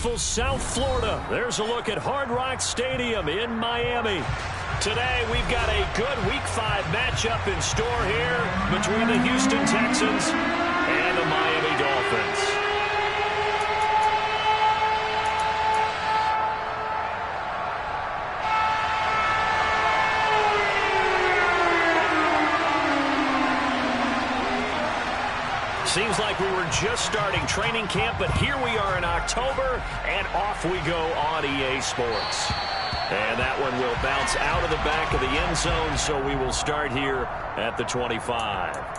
beautiful South Florida. There's a look at Hard Rock Stadium in Miami. Today, we've got a good Week 5 matchup in store here between the Houston Texans and the Miami Dolphins. Seems like we were just starting training camp, but here we are in October, and off we go on EA Sports. And that one will bounce out of the back of the end zone, so we will start here at the 25.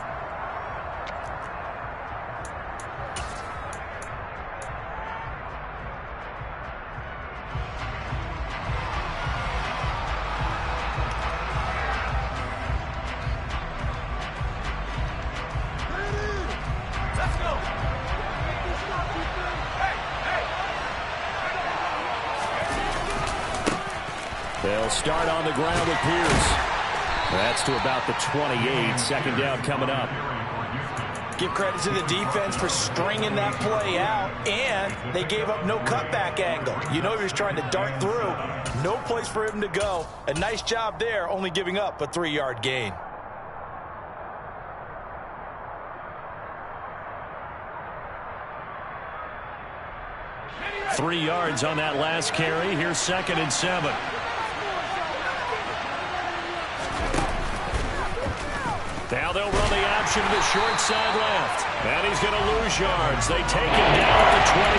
They'll start on the ground with Pierce. That's to about the 28. Second down coming up. Give credit to the defense for stringing that play out, and they gave up no cutback angle. You know he was trying to dart through. No place for him to go. A nice job there, only giving up a 3-yard gain. Three yards on that last carry. Here's 2nd and 7. Now they'll run the option to the short side left. And he's going to lose yards. They take him down at the 26.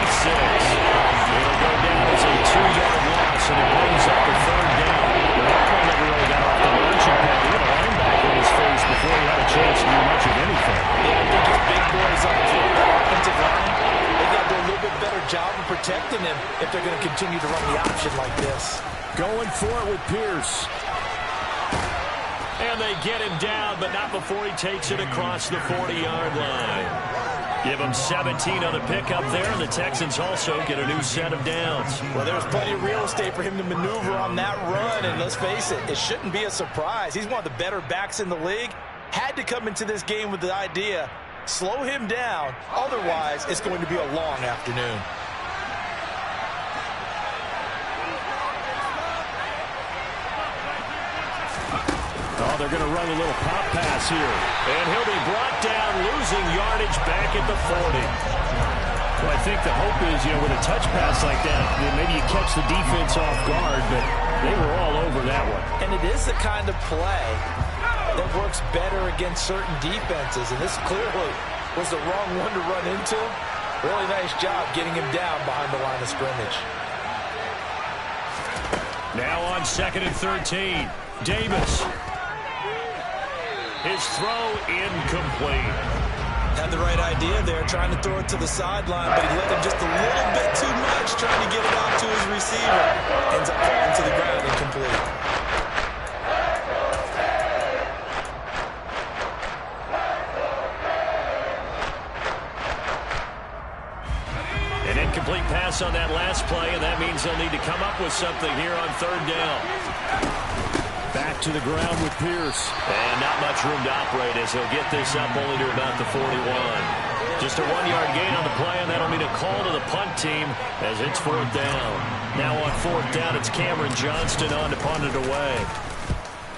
It'll go down as a 2-yard loss, and it brings up the 3rd down. The Dolphins never really got off the launching pad. He had a linebacker in his face before he had a chance to do much of anything. Yeah, I think his big boys on the offensive line, they got to do a little bit better job of protecting him if they're going to continue to run the option like this. Going for it with Pierce. And they get him down, but not before he takes it across the 40-yard line. Give him 17 on the pickup there, and the Texans also get a new set of downs. Well, there's plenty of real estate for him to maneuver on that run, and let's face it, it shouldn't be a surprise. He's one of the better backs in the league. Had to come into this game with the idea, slow him down, otherwise it's going to be a long afternoon. Oh, they're going to run a little pop pass here. And he'll be brought down, losing yardage back at the 40. Well, I think the hope is, with a touch pass like that, maybe you catch the defense off guard, but they were all over that one. And it is the kind of play that works better against certain defenses, and this clearly was the wrong one to run into. Really nice job getting him down behind the line of scrimmage. Now on 2nd and 13, Davis. His throw incomplete. Had the right idea there, trying to throw it to the sideline, but he let him just a little bit too much, trying to get it out to his receiver. Ends up falling to the ground incomplete. An incomplete pass on that last play, and that means they'll need to come up with something here on 3rd down. Back to the ground with Pierce. And not much room to operate as he'll get this up only to about the 41. Just a 1-yard gain on the play, and that'll mean a call to the punt team as it's 4th down. Now on 4th down, it's Cameron Johnston on to punt it away.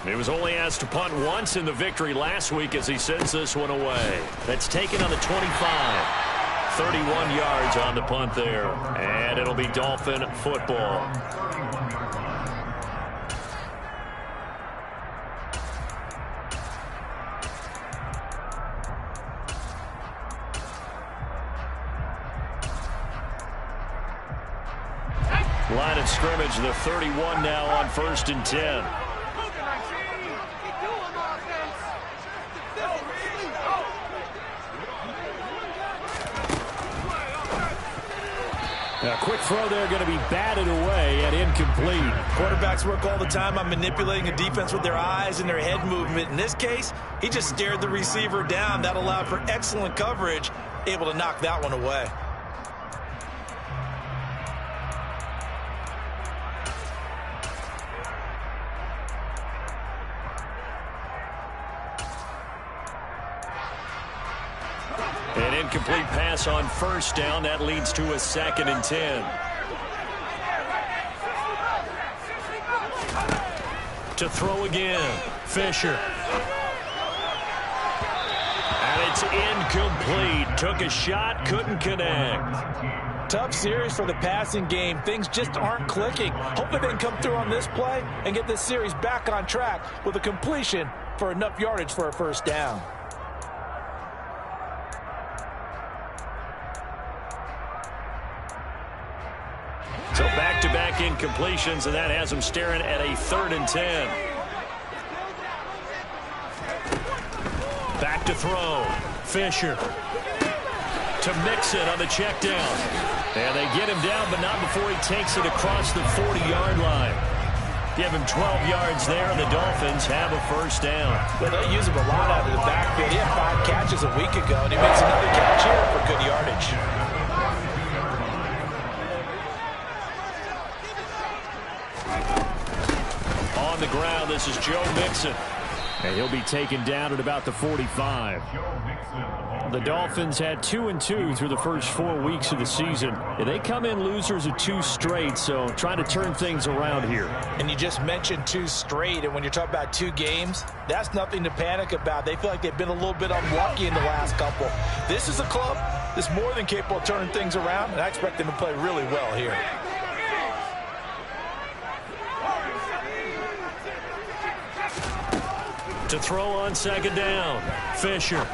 He was only asked to punt once in the victory last week as he sends this one away. That's taken on the 25. 31 yards on the punt there. And it'll be Dolphin football. Line of scrimmage, the 31 now on 1st and 10. A quick throw there, going to be batted away and incomplete. Quarterbacks work all the time on manipulating a defense with their eyes and their head movement. In this case, he just stared the receiver down. That allowed for excellent coverage, able to knock that one away. An incomplete pass on 1st down. That leads to a 2nd and 10. To throw again. Fisher. And it's incomplete. Took a shot, couldn't connect. Tough series for the passing game. Things just aren't clicking. Hopefully they can come through on this play and get this series back on track with a completion for enough yardage for a first down. So back-to-back incompletions, and that has them staring at a 3rd and 10. Back to throw. Fisher. To Mixon on the check down. And they get him down, but not before he takes it across the 40-yard line. Give him 12 yards there, and the Dolphins have a first down. Well, they use him a lot out of the backfield. He had 5 catches a week ago, and he makes another catch here for good yardage. On the ground, this is Joe Mixon. And he'll be taken down at about the 45. The Dolphins had 2-2 through the first 4 weeks of the season. And they come in losers of 2 straight, so trying to turn things around here. And you just mentioned 2 straight, and when you're talking about 2 games, that's nothing to panic about. They feel like they've been a little bit unlucky in the last couple. This is a club that's more than capable of turning things around, and I expect them to play really well here. To throw on second down, Fisher.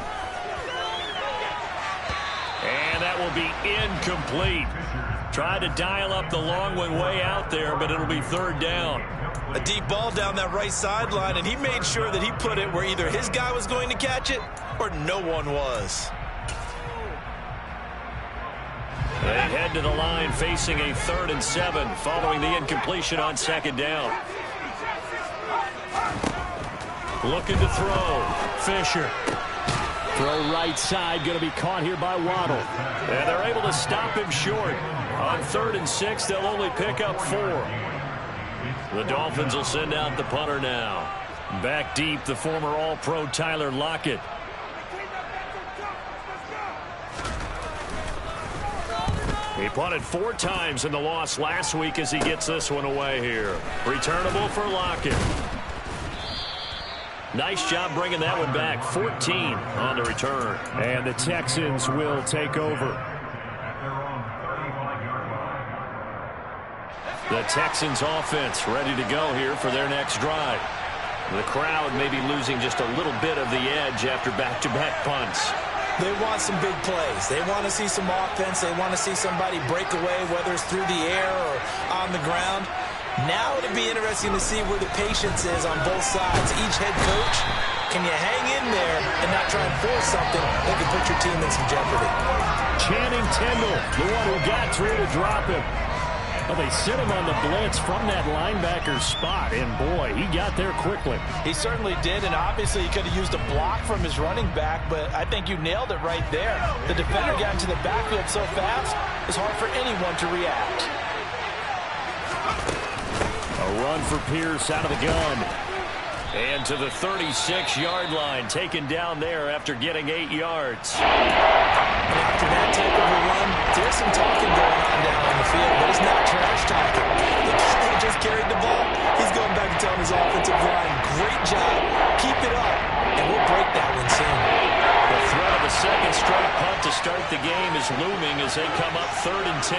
And that will be incomplete. Tried to dial up the long one way out there, but it'll be 3rd down. A deep ball down that right sideline, and he made sure that he put it where either his guy was going to catch it or no one was. They head to the line facing a 3rd and 7 following the incompletion on second down. Looking to throw. Fisher. Throw right side. Going to be caught here by Waddle. And they're able to stop him short. On 3rd and 6, they'll only pick up 4. The Dolphins will send out the punter now. Back deep, the former All-Pro Tyler Lockett. He punted 4 times in the loss last week as he gets this one away here. Returnable for Lockett. Nice job bringing that one back. 14 on the return. And the Texans will take over. The Texans offense ready to go here for their next drive. The crowd may be losing just a little bit of the edge after back-to-back punts. They want some big plays. They want to see some offense. They want to see somebody break away, whether it's through the air or on the ground. Now it'll be interesting to see where the patience is on both sides. Each head coach, can you hang in there and not try and force something that could put your team in some jeopardy? Channing Tindall, the one who got through to drop him. Well, they sent him on the blitz from that linebacker spot, and boy, he got there quickly. He certainly did, and obviously he could have used a block from his running back, but I think you nailed it right there. The defender got into the backfield so fast, it's hard for anyone to react. A run for Pierce out of the gun. And to the 36-yard line, taken down there after getting 8 yards. And after that type of a run, there's some talking going on down on the field, but it's not trash talking. The guy just carried the ball. He's going back and telling his offensive line, great job, keep it up, and we'll break that one soon. The threat of a second straight punt to start the game is looming as they come up 3rd and 10.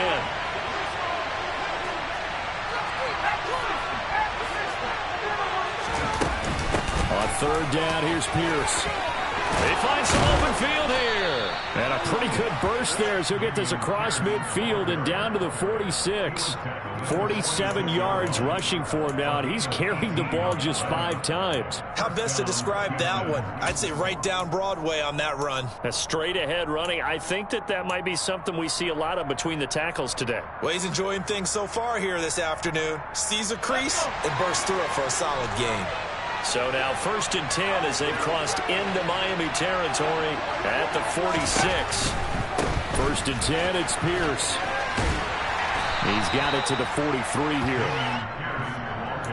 On 3rd down, here's Pierce. They find some open field here. And a pretty good burst there as he'll get this across midfield and down to the 46. 47 yards rushing for him now, and he's carried the ball just 5 times. How best to describe that one? I'd say right down Broadway on that run. A straight ahead running. I think that might be something we see a lot of between the tackles today. Well, he's enjoying things so far here this afternoon. Sees a crease and bursts through it for a solid game. So now 1st and 10 as they've crossed into Miami territory at the 46. 1st and 10, it's Pierce. He's got it to the 43 here.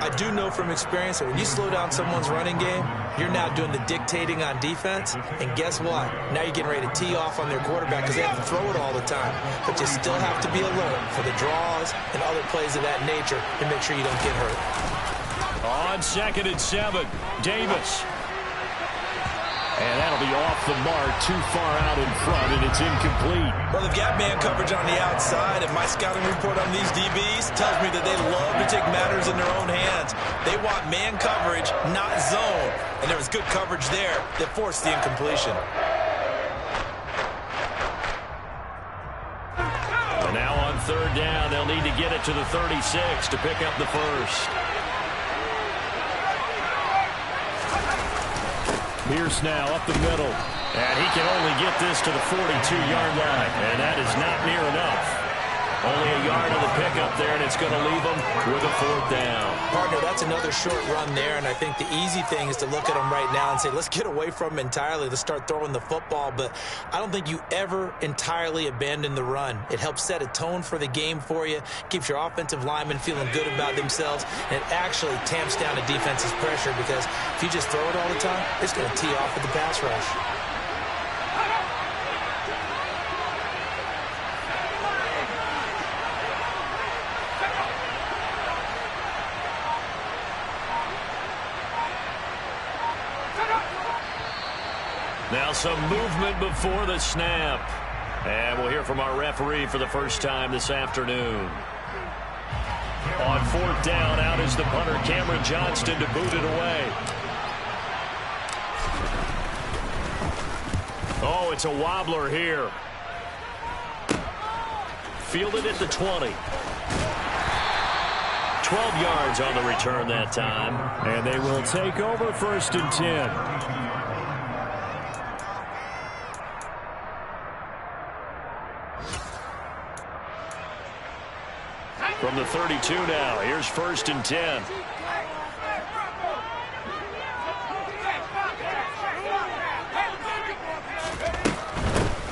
I do know from experience that when you slow down someone's running game, you're now doing the dictating on defense. And guess what? Now you're getting ready to tee off on their quarterback because they have to throw it all the time. But you still have to be alert for the draws and other plays of that nature and make sure you don't get hurt. On 2nd and 7, Davis. And that'll be off the mark, too far out in front, and it's incomplete. Well, they've got man coverage on the outside, and my scouting report on these DBs tells me that they love to take matters in their own hands. They want man coverage, not zone. And there was good coverage there that forced the incompletion. And now on 3rd down, they'll need to get it to the 36 to pick up the first. Pierce now up the middle. And he can only get this to the 42-yard line. And that is not near enough. Only a yard on the pickup there, and it's going to leave them with a 4th down. Partner, that's another short run there, and I think the easy thing is to look at him right now and say, let's get away from him entirely. Let's start throwing the football. But I don't think you ever entirely abandon the run. It helps set a tone for the game for you, keeps your offensive linemen feeling good about themselves, and it actually tamps down the defense's pressure because if you just throw it all the time, it's going to tee off with the pass rush. Now some movement before the snap. And we'll hear from our referee for the first time this afternoon. On 4th down, out is the punter, Cameron Johnston, to boot it away. Oh, it's a wobbler here. Fielded at the 20. 12 yards on the return that time. And they will take over 1st and 10. From the 32 now, here's 1st and 10.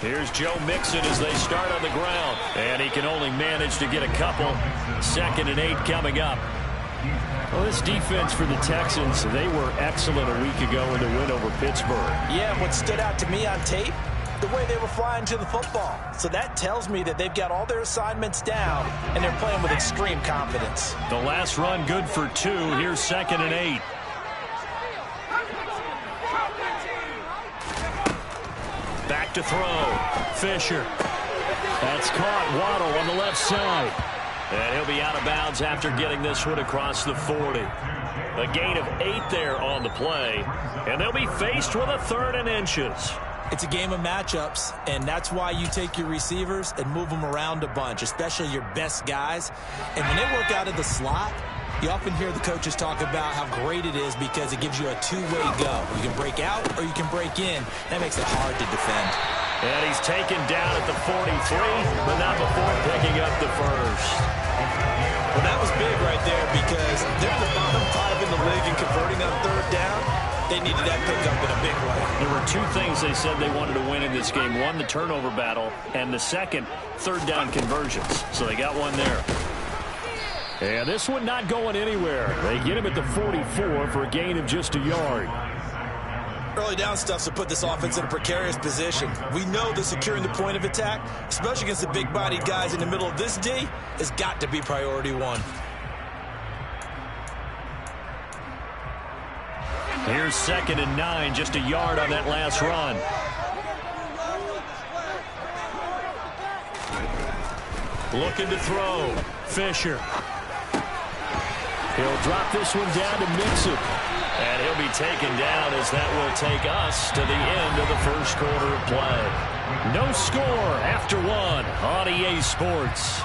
Here's Joe Mixon as they start on the ground. And he can only manage to get a couple. 2nd and 8 coming up. Well, this defense for the Texans, they were excellent a week ago in the win over Pittsburgh. Yeah, what stood out to me on tape, the way they were flying to the football. So that tells me that they've got all their assignments down, and they're playing with extreme confidence. The last run good for 2. Here's 2nd and 8. Back to throw. Fisher. That's caught. Waddle on the left side. And he'll be out of bounds after getting this one across the 40. A gain of 8 there on the play. And they'll be faced with a 3rd and inches. It's a game of matchups, and that's why you take your receivers and move them around a bunch, especially your best guys. And when they work out of the slot, you often hear the coaches talk about how great it is because it gives you a two-way go. You can break out or you can break in. That makes it hard to defend. And he's taken down at the 43, but not before picking up the first. Well, that was big right there because they're the bottom 5 in the league in converting on 3rd down. They needed that pickup in a big way. There were 2 things they said they wanted to win in this game. One, the turnover battle, and the second, 3rd down conversions. So they got one there. And this one not going anywhere. They get him at the 44 for a gain of just a yard. Early down stuff to put this offense in a precarious position. We know that securing the point of attack, especially against the big-bodied guys in the middle of this D, has got to be priority 1. Here's 2nd and 9, just a yard on that last run. Looking to throw. Fisher. He'll drop this one down to Mixon. And he'll be taken down as that will take us to the end of the first quarter of play. No score after 1 on EA Sports.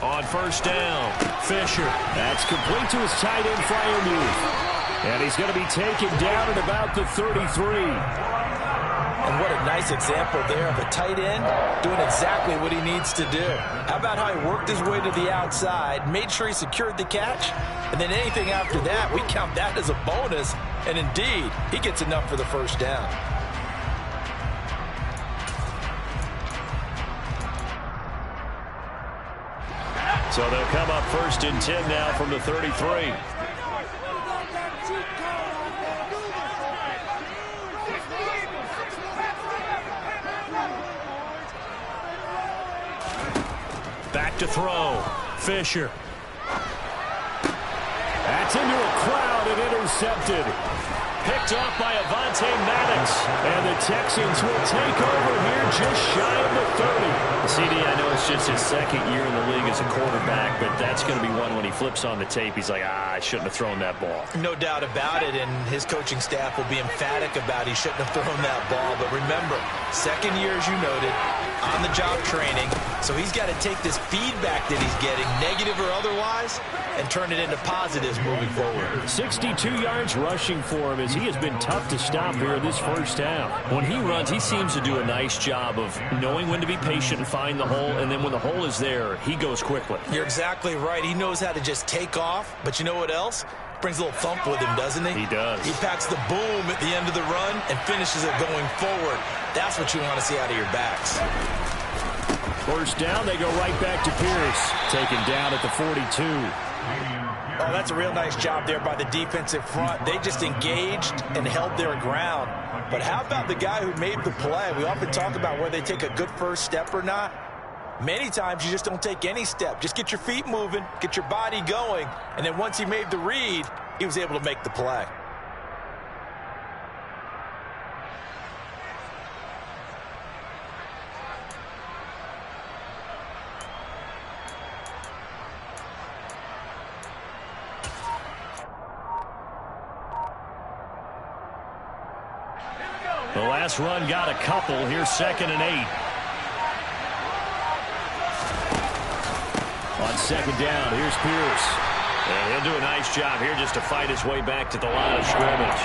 On 1st down, Fisher. That's complete to his tight end Freiermuth. And he's going to be taken down at about the 33. And what a nice example there of a tight end doing exactly what he needs to do. How about how he worked his way to the outside, made sure he secured the catch, and then anything after that, we count that as a bonus. And indeed, he gets enough for the first down. So they'll come up 1st and 10 now from the 33. Back to throw. Fisher. That's into a crowd and intercepted. Picked off by Avonte Maddox. And the Texans will take over here just shy of the 30. CD, I know it's just his second year in the league as a quarterback, but that's going to be one when he flips on the tape. He's like, I shouldn't have thrown that ball. No doubt about it, and his coaching staff will be emphatic about he shouldn't have thrown that ball. But remember, second year, as you noted, on-the-job training, so he's got to take this feedback that he's getting, negative or otherwise, and turn it into positives moving forward. 62 yards rushing for him as he has been tough to stop here in this first half. When he runs, he seems to do a nice job of knowing when to be patient and find the hole, and then when the hole is there, he goes quickly. You're exactly right. He knows how to just take off, but you know what else? Brings a little thump with him, doesn't he? He does. He packs the boom at the end of the run and finishes it going forward. That's what you want to see out of your backs. First down, they go right back to Pierce. Taken down at the 42. Oh, that's a real nice job there by the defensive front. They just engaged and held their ground. But how about the guy who made the play? We often talk about whether they take a good first step or not. Many times you just don't take any step. Just get your feet moving, get your body going, and then once he made the read, he was able to make the play. The last run got a couple. Here's 2nd and 8. On 2nd down, here's Pierce. And he'll do a nice job here just to fight his way back to the line of scrimmage.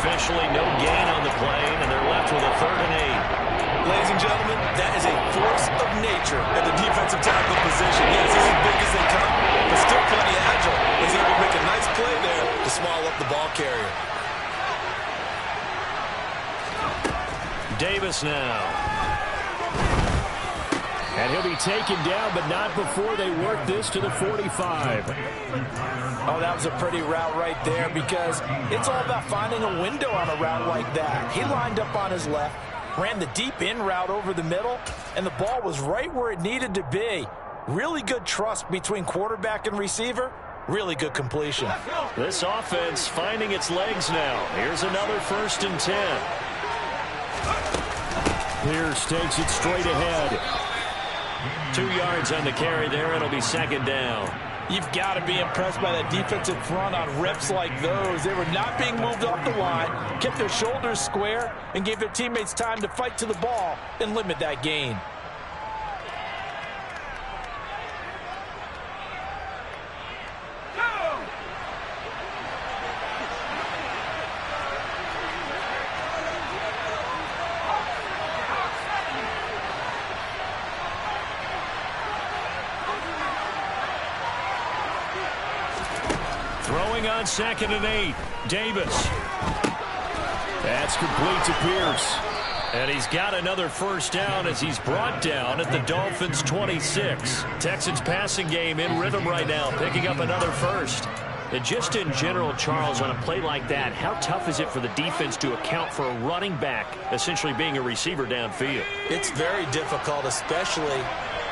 Officially no gain on the play, and they're left with a 3rd and 8. Ladies and gentlemen, that is a force of nature at the defensive tackle position. Yes, he's as big as they come, but still plenty agile. He's able to make a nice play there to swallow up the ball carrier. Davis now. And he'll be taken down, but not before they work this to the 45. Oh, that was a pretty route right there because it's all about finding a window on a route like that. He lined up on his left, ran the deep in route over the middle, and the ball was right where it needed to be. Really good trust between quarterback and receiver. Really good completion. This offense finding its legs now. Here's another 1st and 10. Pierce takes it straight ahead. 2 yards on the carry there. It'll be 2nd down. You've got to be impressed by that defensive front on reps like those. They were not being moved off the line, kept their shoulders square, and gave their teammates time to fight to the ball and limit that gain. Throwing on 2nd and 8. Davis. That's complete to Pierce. And he's got another first down as he's brought down at the Dolphins' 26. Texans passing game in rhythm right now, picking up another first. And just in general, Charles, on a play like that, how tough is it for the defense to account for a running back essentially being a receiver downfield? It's very difficult, especially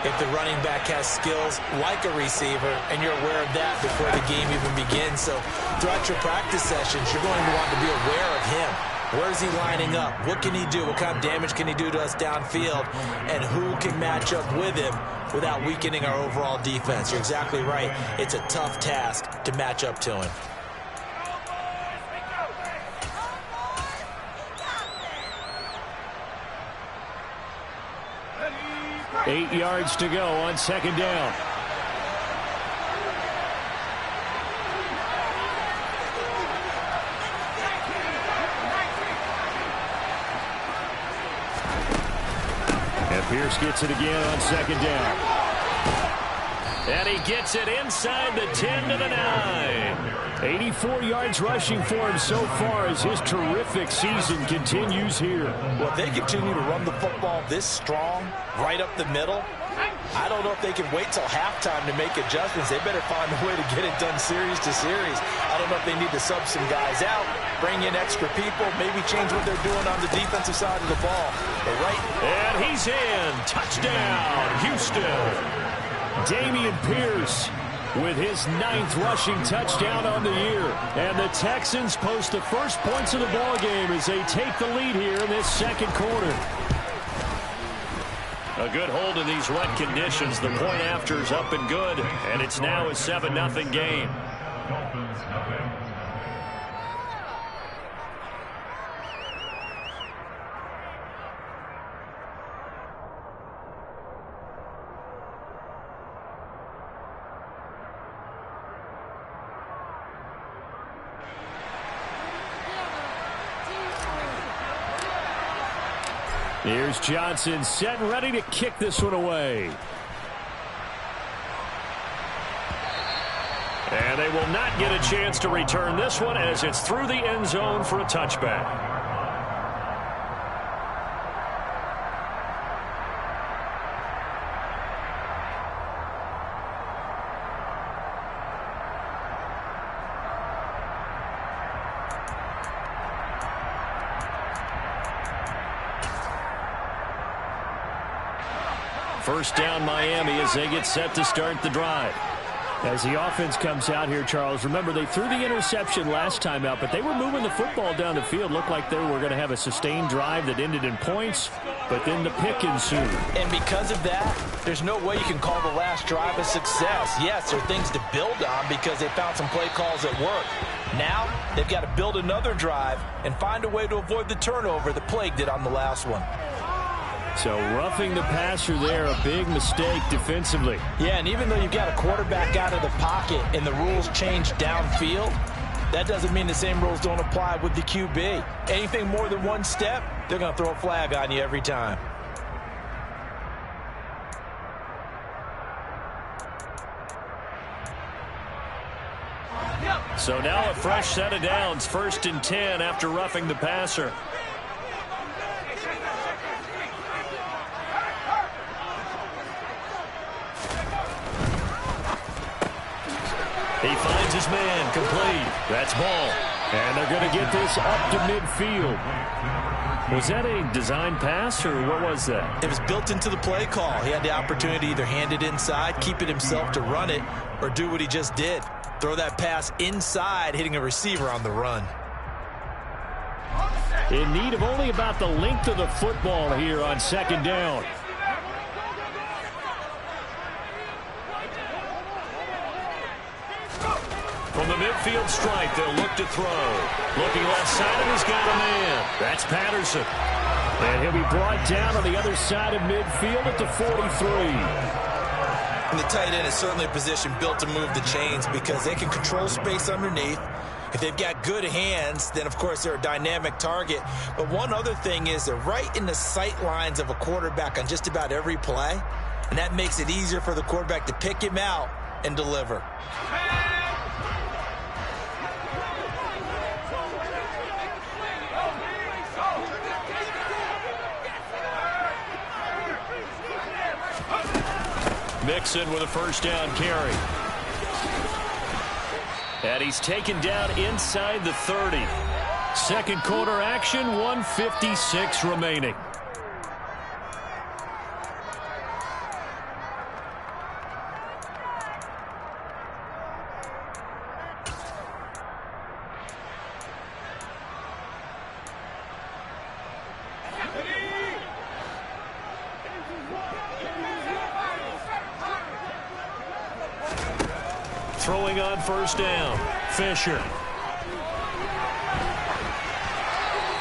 if the running back has skills like a receiver, and you're aware of that before the game even begins. So throughout your practice sessions, you're going to want to be aware of him. Where's he lining up? What can he do? What kind of damage can he do to us downfield? And who can match up with him without weakening our overall defense? You're exactly right. It's a tough task to match up to him. Eight yards to go on 2nd down. Pierce gets it again on second down. And he gets it inside the 10 to the 9. 84 yards rushing for him so far as his terrific season continues here. Well, if they continue to run the football this strong, right up the middle, I don't know if they can wait till halftime to make adjustments. They better find a way to get it done series to series. I don't know if they need to sub some guys out, bring in extra people, maybe change what they're doing on the defensive side of the ball. But and he's in. Touchdown, Houston. Dameon Pierce with his 9th rushing touchdown on the year. And the Texans post the first points of the ball game as they take the lead here in this second quarter. A good hold in these wet conditions. The point after is up and good, and it's now a 7-0 game. Here's Johnson set and ready to kick this one away. And they will not get a chance to return this one as it's through the end zone for a touchback. First down Miami as they get set to start the drive. As the offense comes out here, Charles, remember they threw the interception last time out, but they were moving the football down the field. Looked like they were going to have a sustained drive that ended in points, but then the pick ensued. And because of that, there's no way you can call the last drive a success. Yes, there are things to build on because they found some play calls that work. Now, they've got to build another drive and find a way to avoid the turnover that plagued it on the last one. So roughing the passer there, a big mistake defensively. Yeah, and even though you've got a quarterback out of the pocket and the rules change downfield, that doesn't mean the same rules don't apply with the QB. Anything more than one step, they're going to throw a flag on you every time. So now a fresh set of downs, 1st and 10 after roughing the passer. He finds his man, complete. That's ball. And they're going to get this up to midfield. Was that a design pass, or what was that? It was built into the play call. He had the opportunity to either hand it inside, keep it himself to run it, or do what he just did. Throw that pass inside, hitting a receiver on the run. In need of only about the length of the football here on second down. From the midfield stripe, they'll look to throw. Looking left side, and he's got a man. That's Patterson. And he'll be brought down on the other side of midfield at the 43. And the tight end is certainly a position built to move the chains because they can control space underneath. If they've got good hands, then, of course, they're a dynamic target. But one other thing is they're right in the sight lines of a quarterback on just about every play. And that makes it easier for the quarterback to pick him out and deliver. Mixon with a first down carry. And he's taken down inside the 30. Second quarter action, 1:56 remaining. Throwing on first down, Fisher.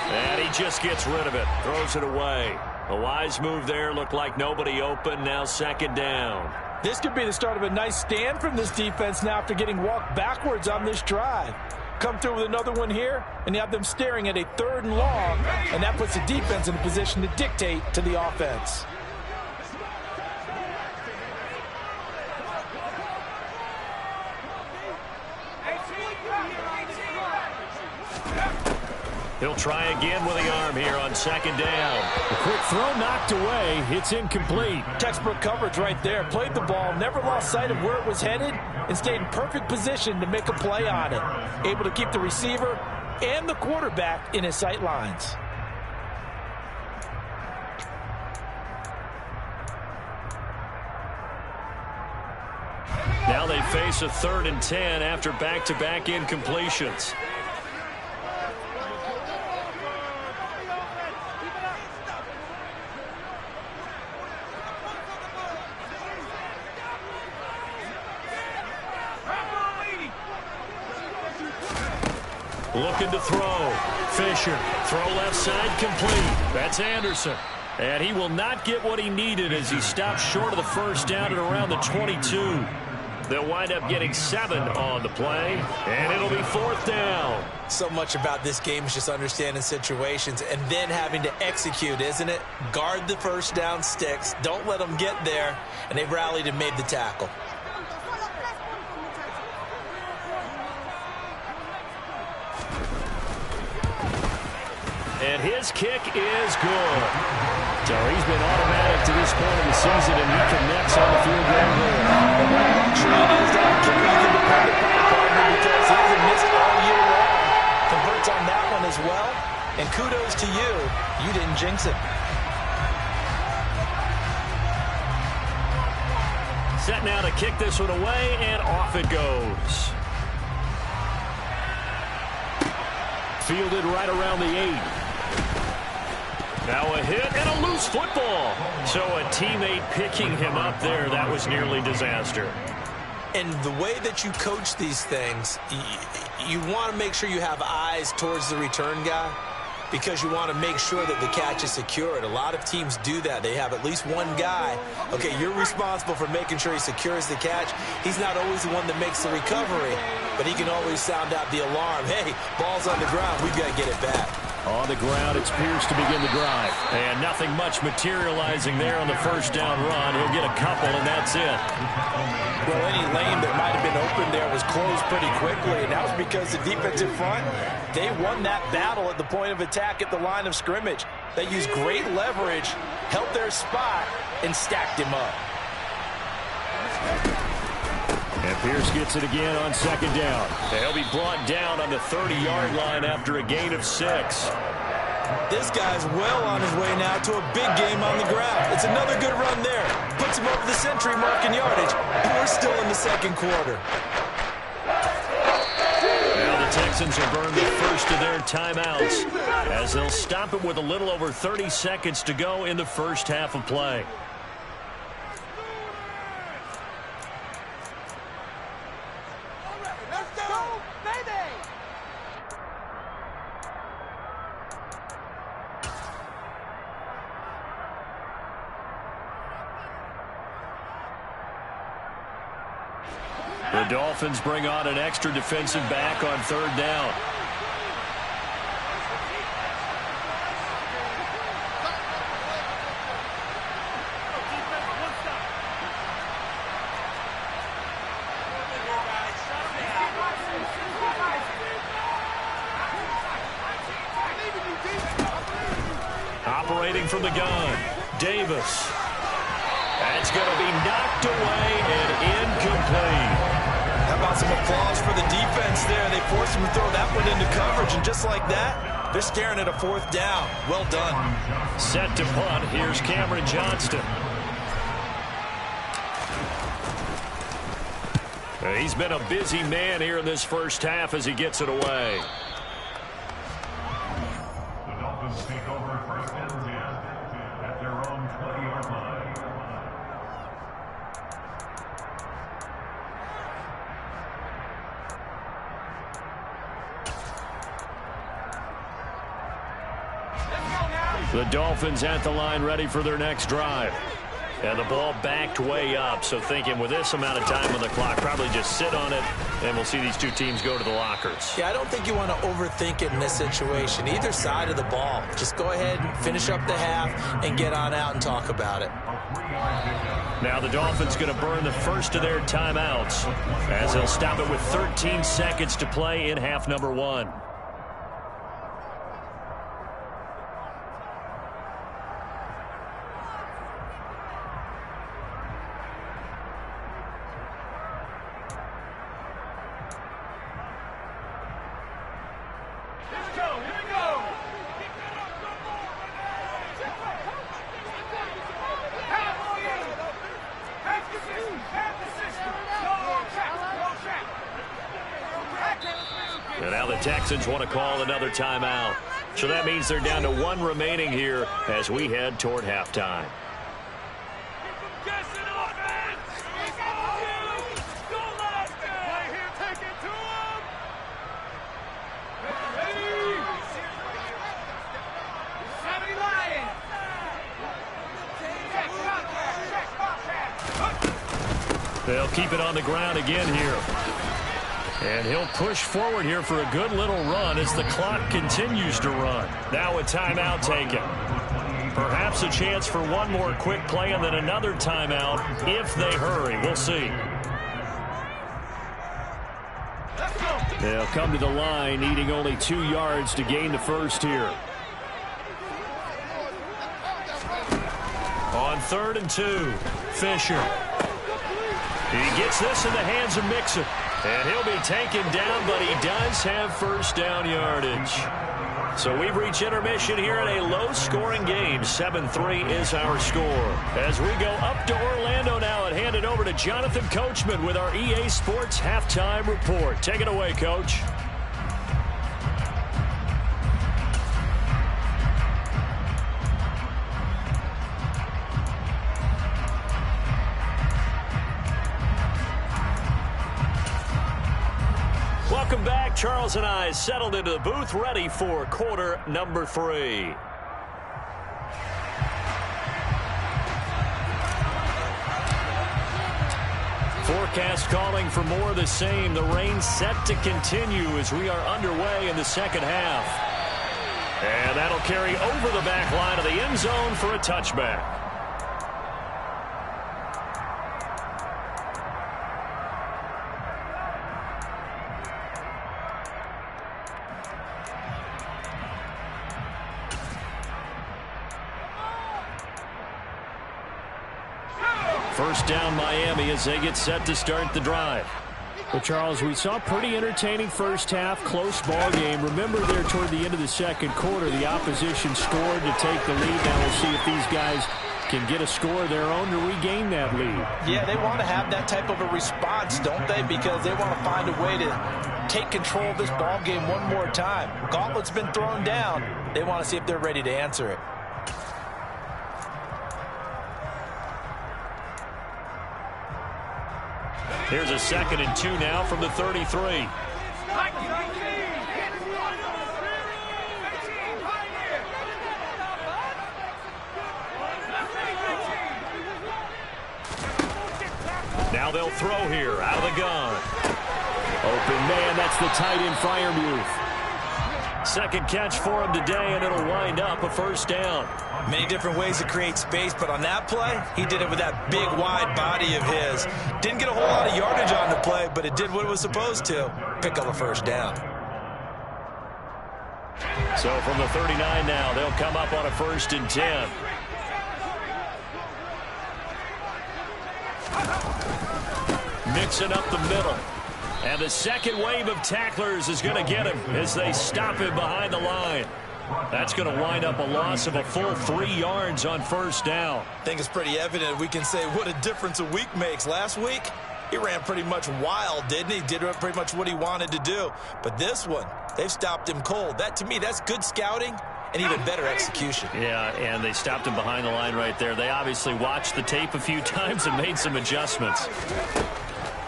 And he just gets rid of it, throws it away. A wise move there, looked like nobody open, now second down. This could be the start of a nice stand from this defense now after getting walked backwards on this drive. Come through with another one here, and you have them staring at a 3rd and long, and that puts the defense in a position to dictate to the offense. He'll try again with the arm here on second down. A quick throw knocked away. It's incomplete. Textbook coverage right there. Played the ball, never lost sight of where it was headed, and stayed in perfect position to make a play on it. Able to keep the receiver and the quarterback in his sight lines. Now they face a 3rd and 10 after back-to-back incompletions. Looking to throw. Fisher. Throw left side complete. That's Anderson. And he will not get what he needed as he stops short of the first down at around the 22. They'll wind up getting 7 on the play, and it'll be 4th down. So much about this game is just understanding situations and then having to execute, isn't it? Guard the first down sticks. Don't let them get there, and they've rallied and made the tackle. And his kick is good. So he's been automatic to this point of the season, and he connects on the field goal there. And what a luxury it is to have a kicker you can depend upon, partner, because he hasn't missed all year long. Converts on that one as well. And kudos to you. You didn't jinx it. Set now to kick this one away, and off it goes. Fielded right around the 8. Now a hit and a loose football. So a teammate picking him up there, that was nearly disaster. And the way that you coach these things, you want to make sure you have eyes towards the return guy because you want to make sure that the catch is secured. A lot of teams do that. They have at least one guy. Okay, you're responsible for making sure he secures the catch. He's not always the one that makes the recovery, but he can always sound out the alarm. Hey, ball's on the ground. We've got to get it back. On the ground, it's Pierce to begin the drive. And nothing much materializing there on the first down run. He'll get a couple, and that's it. Well, any lane that might have been open there was closed pretty quickly, and that was because the defensive front, they won that battle at the point of attack at the line of scrimmage. They used great leverage, held their spot, and stacked him up. And Pierce gets it again on second down. They'll be brought down on the 30-yard line after a gain of 6. This guy's well on his way now to a big game on the ground. It's another good run there. Puts him over the century mark in yardage. And we're still in the second quarter. Now the Texans will burn the first of their timeouts as they'll stop it with a little over 30 seconds to go in the first half of play. The Dolphins bring on an extra defensive back on third down. Operating from the gun, Davis. That's going to be knocked away and incomplete. How about some applause for the defense there? They forced him to throw that one into coverage, and just like that, they're staring at a 4th down. Well done. Set to punt. Here's Cameron Johnston. He's been a busy man here in this first half as he gets it away. The Dolphins take over first and 10 at their own 20-yard line. The Dolphins at the line ready for their next drive. And the ball backed way up, so thinking with this amount of time on the clock, probably just sit on it, and we'll see these two teams go to the lockers. Yeah, I don't think you want to overthink it in this situation. Either side of the ball. Just go ahead and finish up the half and get on out and talk about it. Now the Dolphins going to burn the first of their timeouts as they'll stop it with 13 seconds to play in half number 1. Texans want to call another timeout. So that means they're down to 1 remaining here as we head toward halftime. They'll keep it on the ground again here. And he'll push forward here for a good little run as the clock continues to run. Now a timeout taken. Perhaps a chance for one more quick play and then another timeout if they hurry. We'll see. They'll come to the line needing only 2 yards to gain the first here. On 3rd and 2, Fisher. He gets this in the hands of Mixon. And he'll be taken down, but he does have first down yardage. So we've reached intermission here in a low-scoring game. 7-3 is our score. As we go up to Orlando now and hand it over to Jonathan Coachman with our EA Sports Halftime Report. Take it away, Coach. Welcome back. Charles and I settled into the booth, ready for quarter number 3. Forecast calling for more of the same. The rain set to continue as we are underway in the second half. And that'll carry over the back line of the end zone for a touchback. First down Miami as they get set to start the drive. Well, Charles, we saw a pretty entertaining first half, close ball game. Remember there toward the end of the second quarter, the opposition scored to take the lead. Now we'll see if these guys can get a score of their own to regain that lead. Yeah, they want to have that type of a response, don't they? Because they want to find a way to take control of this ball game one more time. Gauntlet's been thrown down. They want to see if they're ready to answer it. Here's a 2nd and 2 now from the 33. Now they'll throw here out of the gun. Open man, that's the tight end Freiermuth. Second catch for him today, and it'll wind up a first down. Many different ways to create space, but on that play, he did it with that big, wide body of his. Didn't get a whole lot of yardage on the play, but it did what it was supposed to. Pick up a first down. So from the 39 now, they'll come up on a 1st and 10. Mixing up the middle. And the second wave of tacklers is going to get him as they stop him behind the line. That's going to wind up a loss of a full 3 yards on first down. I think it's pretty evident we can say what a difference a week makes. Last week, he ran pretty much wild, didn't he? Did pretty much what he wanted to do. But this one, they've stopped him cold. That, to me, that's good scouting and even better execution. Yeah, and they stopped him behind the line right there. They obviously watched the tape a few times and made some adjustments.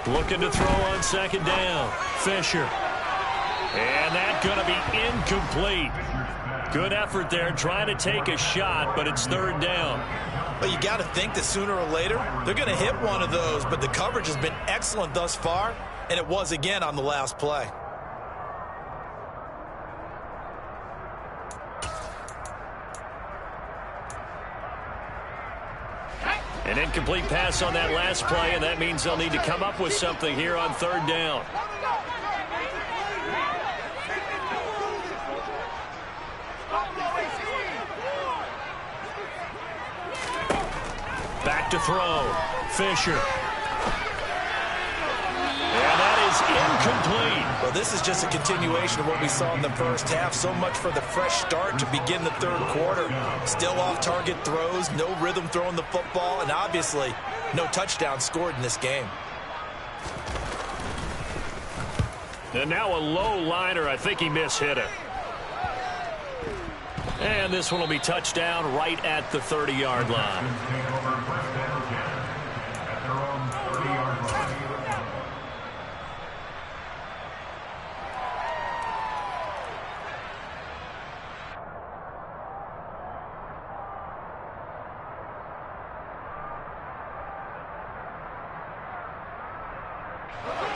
Looking to throw on 2nd down. Fisher. And that's going to be incomplete. Good effort there trying to take a shot, but it's 3rd down. Well, you got to think that sooner or later they're going to hit one of those, but the coverage has been excellent thus far, and it was again on the last play. An incomplete pass on that last play, and that means they'll need to come up with something here on 3rd down. Back to throw. Fisher. And that is incomplete. Well, this is just a continuation of what we saw in the first half. So much for the fresh start to begin the 3rd quarter. Still off-target throws, no rhythm throwing the football, and obviously no touchdown scored in this game. And now a low liner. I think he mishit it. And this one will be touchdown right at the 30-yard line.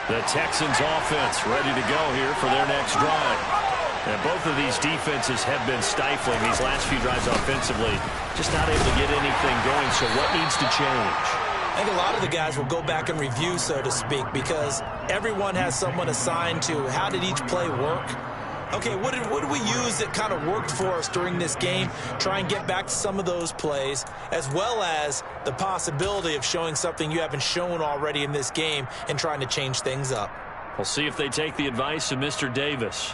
The Texans offense ready to go here for their next drive. And both of these defenses have been stifling these last few drives offensively. Just not able to get anything going, so what needs to change? I think a lot of the guys will go back and review, so to speak, because everyone has someone assigned to how did each play work. Okay, what did we use that kind of worked for us during this game? Try and get back to some of those plays, as well as the possibility of showing something you haven't shown already in this game and trying to change things up. We'll see if they take the advice of Mr. Davis.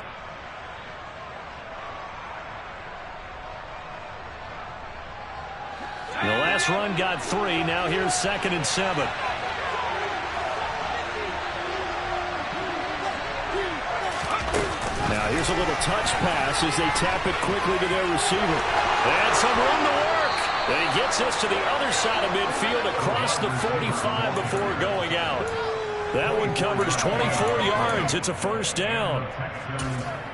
The last run got 3. Now here's 2nd and 7. Now here's a little touch pass as they tap it quickly to their receiver. And some room to work. And he gets us to the other side of midfield across the 45 before going out. That one covers 24 yards. It's a first down.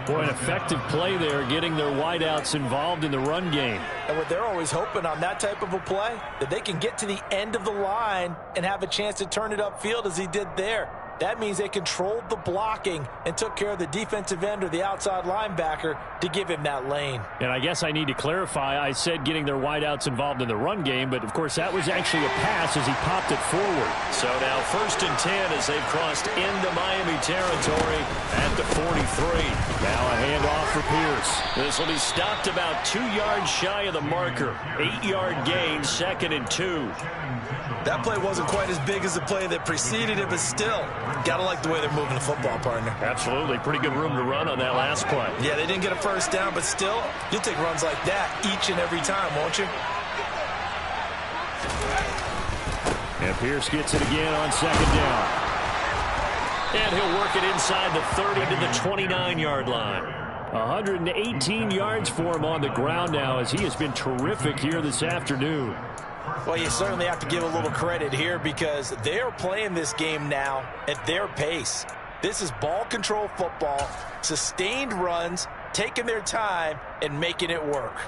Boy, an effective play there, getting their wideouts involved in the run game. And what they're always hoping on that type of a play, that they can get to the end of the line and have a chance to turn it upfield as he did there. That means they controlled the blocking and took care of the defensive end or the outside linebacker to give him that lane. And I guess I need to clarify, I said getting their wideouts involved in the run game, but of course that was actually a pass as he popped it forward. So now 1st and 10 as they've crossed into Miami territory at the 43. Now a handoff for Pierce. This will be stopped about 2 yards shy of the marker. 8-yard gain, 2nd and 2. That play wasn't quite as big as the play that preceded it, but still, got to like the way they're moving the football, partner. Absolutely. Pretty good room to run on that last play. Yeah, they didn't get a first down, but still, you'll take runs like that each and every time, won't you? And Pierce gets it again on 2nd down. And he'll work it inside the 30 to the 29-yard line. 118 yards for him on the ground now as he has been terrific here this afternoon. Well, you certainly have to give a little credit here because they are playing this game now at their pace. This is ball control football, sustained runs, taking their time, and making it work.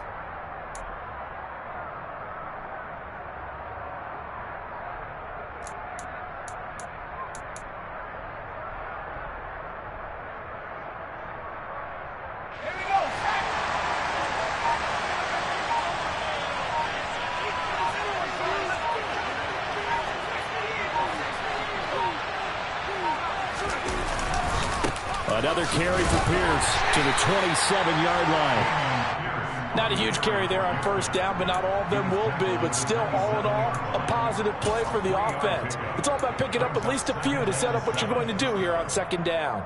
Another carry for Pierce to the 27-yard line. Not a huge carry there on first down, but not all of them will be. But still, all in all, a positive play for the offense. It's all about picking up at least a few to set up what you're going to do here on 2nd down.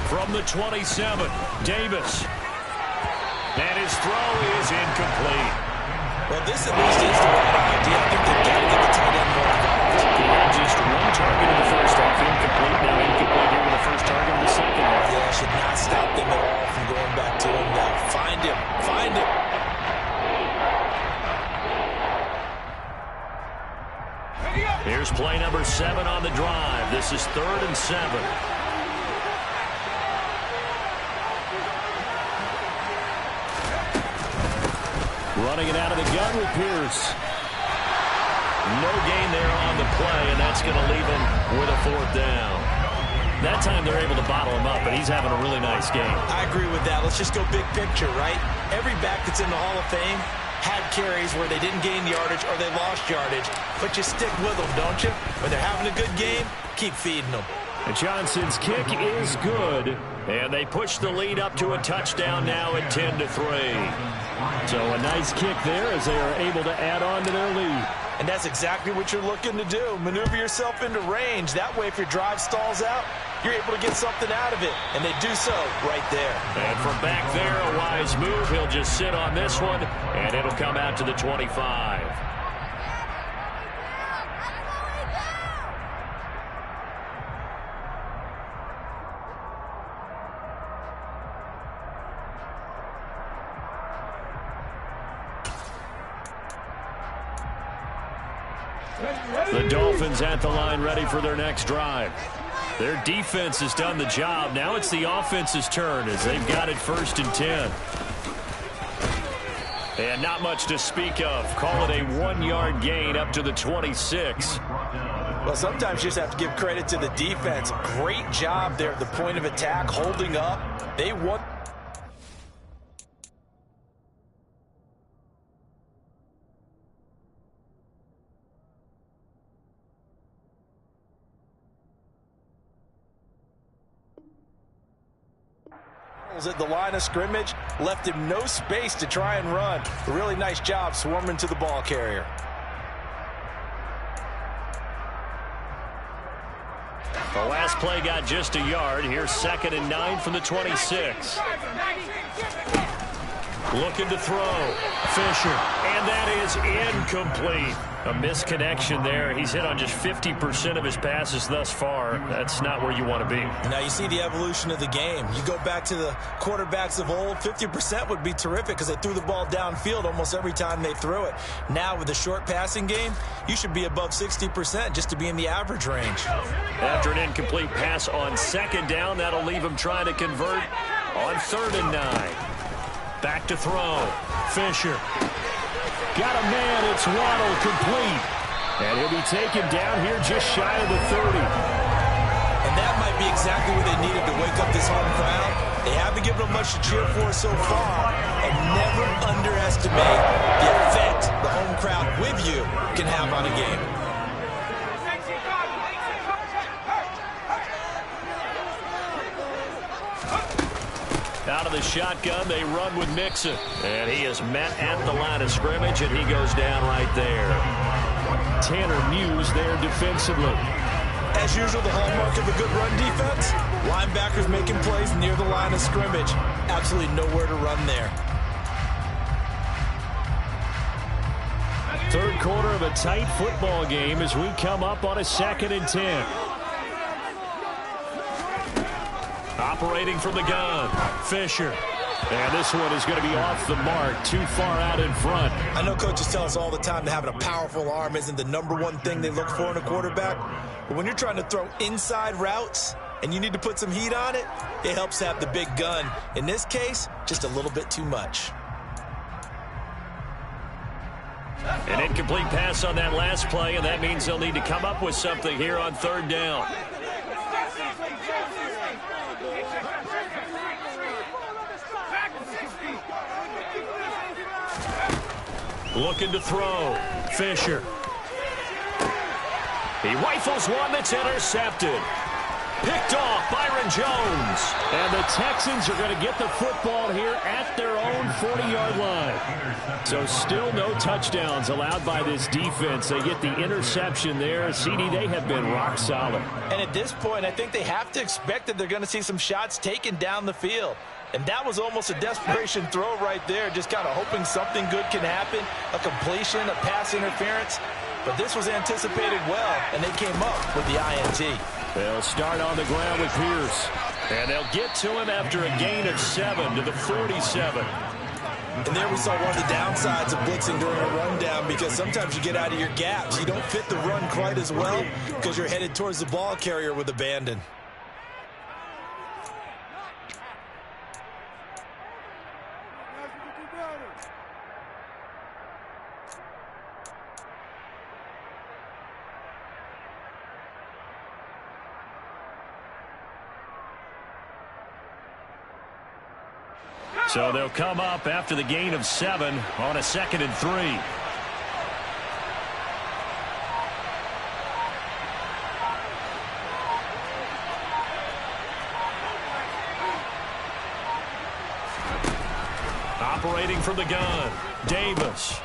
From the 27, Davis. And his throw is incomplete. Well, this at least is the right idea. I think they've got to get the tight end more involved. He had just 1 target in the first half, incomplete. Now incomplete here with the first target in the second half. Yeah, should not stop them at all from going back to him now. Find him. Find him. Here's play number 7 on the drive. This is 3rd and 7. Running it out of the gun with Pierce. No gain there on the play, and that's going to leave him with a 4th down. That time they're able to bottle him up, but he's having a really nice game. I agree with that. Let's just go big picture, right? Every back that's in the Hall of Fame had carries where they didn't gain yardage or they lost yardage, but you stick with them, don't you? When they're having a good game, keep feeding them. And Johnson's kick is good. And they push the lead up to a touchdown now at 10-3. So a nice kick there as they are able to add on to their lead. And that's exactly what you're looking to do. Maneuver yourself into range. That way, if your drive stalls out, you're able to get something out of it. And they do so right there. And from back there, a wise move. He'll just sit on this one, and it'll come out to the 25. The Dolphins at the line ready for their next drive. Their defense has done the job. Now it's the offense's turn as they've got it 1st and 10. And not much to speak of. Call it a 1-yard gain up to the 26. Well, sometimes you just have to give credit to the defense. Great job there at the point of attack, holding up. They won. At the line of scrimmage, left him no space to try and run. A really nice job swarming to the ball carrier. The last play got just a yard. Here's 2nd and 9 from the 26. Looking to throw. Fisher. And that is incomplete. A misconnection there. He's hit on just 50% of his passes thus far. That's not where you want to be. Now you see the evolution of the game. You go back to the quarterbacks of old, 50% would be terrific because they threw the ball downfield almost every time they threw it. Now with the short passing game, you should be above 60% just to be in the average range. After an incomplete pass on 2nd down, that'll leave him trying to convert on 3rd and 9. Back to throw. Fisher. Got a man. It's Waddle, complete. And he'll be taken down here just shy of the 30. And that might be exactly what they needed to wake up this home crowd. They haven't given them much to cheer for so far. And never underestimate the effect the home crowd with you can have on a game. Out of the shotgun, they run with Mixon. And he is met at the line of scrimmage, and he goes down right there. Tanner Muse there defensively. As usual, the hallmark of a good run defense, linebackers making plays near the line of scrimmage. Absolutely nowhere to run there. 3rd quarter of a tight football game as we come up on a 2nd and 10. Operating from the gun, Fisher. And this one is going to be off the mark, too far out in front. I know coaches tell us all the time that having a powerful arm isn't the #1 thing they look for in a quarterback. But when you're trying to throw inside routes and you need to put some heat on it, it helps have the big gun. In this case, just a little bit too much. An incomplete pass on that last play, and that means they'll need to come up with something here on 3rd down. Looking to throw. Fisher. He rifles one that's intercepted. Picked off Byron Jones. And the Texans are going to get the football here at their own 40-yard line. So still no touchdowns allowed by this defense. They get the interception there. CD, they have been rock solid. And at this point, I think they have to expect that they're going to see some shots taken down the field. And that was almost a desperation throw right there, just kind of hoping something good can happen, a completion, a pass interference. But this was anticipated well, and they came up with the INT. They'll start on the ground with Pierce. And they'll get to him after a gain of 7 to the 47. And there we saw one of the downsides of blitzing during a rundown, because sometimes you get out of your gaps. You don't fit the run quite as well because you're headed towards the ball carrier with abandon. So they'll come up after the gain of 7 on a 2nd and 3. from the gun. Davis.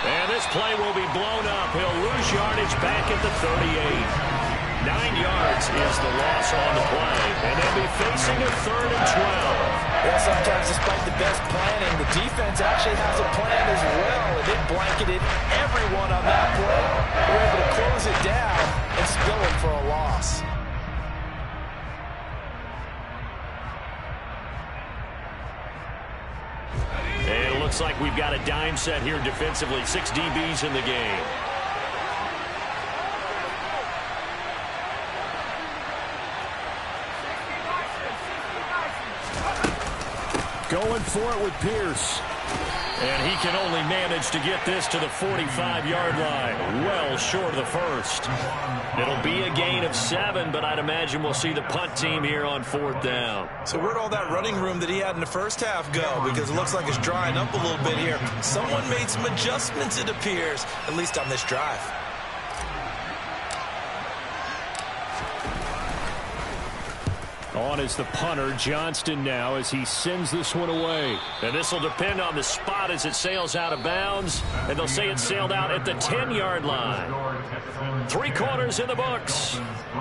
And this play will be blown up. He'll lose yardage back at the 38. 9 yards is the loss on the play. And they'll be facing a 3rd and 12. Well, sometimes despite the best planning, the defense actually has a plan as well. And it blanketed everyone on that play. They were able to close it down and spill it for a loss. And it looks like we've got a dime set here defensively. 6 DBs in the game. Going for it with Pierce. And he can only manage to get this to the 45-yard line. Well short of the first. It'll be a gain of 7, but I'd imagine we'll see the punt team here on 4th down. So where'd all that running room that he had in the first half go? Because it looks like it's drying up a little bit here. Someone made some adjustments, it appears, at least on this drive. On is the punter, Johnston now, as he sends this one away. And this will depend on the spot as it sails out of bounds. And they'll say it sailed out at the 10-yard line. 3 quarters in the books.